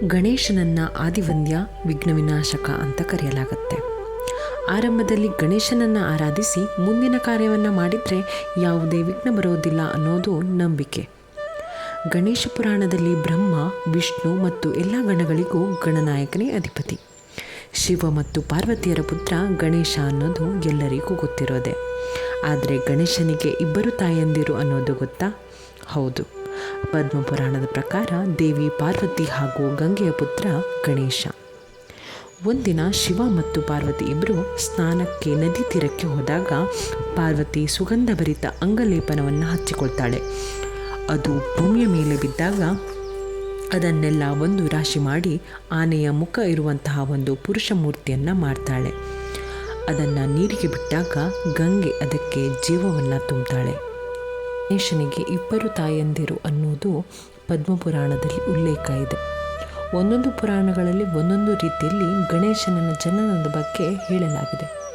ಗಣೇಶನನ್ನು ಆದಿವಂದ್ಯ ವಿಘ್ನ ವಿನಾಶಕ ಅಂತ ಕರೆಯಲಾಗುತ್ತೆ. ಆರಂಭದಲ್ಲಿ ಗಣೇಶನನ್ನು ಆರಾಧಿಸಿ ಮುಂದಿನ ಕಾರ್ಯವನ್ನು ಮಾಡಿದರೆ ಯಾವುದೇ ವಿಘ್ನ ಬರೋದಿಲ್ಲ ಅನ್ನೋದು ನಂಬಿಕೆ. ಗಣೇಶ ಪುರಾಣದಲ್ಲಿ ಬ್ರಹ್ಮ, ವಿಷ್ಣು ಮತ್ತು ಎಲ್ಲ ಗಣಗಳಿಗೂ ಗಣನಾಯಕನೇ ಅಧಿಪತಿ. ಶಿವ ಮತ್ತು ಪಾರ್ವತಿಯರ ಪುತ್ರ ಗಣೇಶ ಅನ್ನೋದು ಎಲ್ಲರಿಗೂ ಗೊತ್ತಿರೋದೆ. ಆದರೆ ಗಣೇಶನಿಗೆ ಇಬ್ಬರು ತಾಯಂದಿರು ಅನ್ನೋದು ಗೊತ್ತಾ? ಹೌದು. ಪದ್ಮಪುರಾಣದ ಪ್ರಕಾರ ದೇವಿ ಪಾರ್ವತಿ ಹಾಗೂ ಗಂಗೆಯ ಪುತ್ರ ಗಣೇಶ. ಒಂದಿನ ಶಿವ ಮತ್ತು ಪಾರ್ವತಿ ಇಬ್ಬರು ಸ್ನಾನಕ್ಕೆ ನದಿ ತೀರಕ್ಕೆ ಹೋದಾಗ ಪಾರ್ವತಿ ಸುಗಂಧಭರಿತ ಅಂಗಲೇಪನವನ್ನು ಹಚ್ಚಿಕೊಳ್ತಾಳೆ. ಅದು ಭೂಮಿಯ ಮೇಲೆ ಬಿದ್ದಾಗ ಅದನ್ನೆಲ್ಲ ಒಂದು ರಾಶಿ ಮಾಡಿ ಆನೆಯ ಮುಖ ಇರುವಂತಹ ಒಂದು ಪುರುಷ ಮೂರ್ತಿಯನ್ನು ಮಾಡ್ತಾಳೆ. ಅದನ್ನು ನೀರಿಗೆ ಬಿಟ್ಟಾಗ ಗಂಗೆ ಅದಕ್ಕೆ ಜೀವವನ್ನು ತುಂಬುತ್ತಾಳೆ. ಗಣೇಶನಿಗೆ ಇಬ್ಬರು ತಾಯಂದಿರು ಅನ್ನೋದು ಪದ್ಮಪುರಾಣದಲ್ಲಿ ಉಲ್ಲೇಖ ಇದೆ. ಒಂದೊಂದು ಪುರಾಣಗಳಲ್ಲಿ ಒಂದೊಂದು ರೀತಿಯಲ್ಲಿ ಗಣೇಶನ ಜನನದ ಬಗ್ಗೆ ಹೇಳಲಾಗಿದೆ.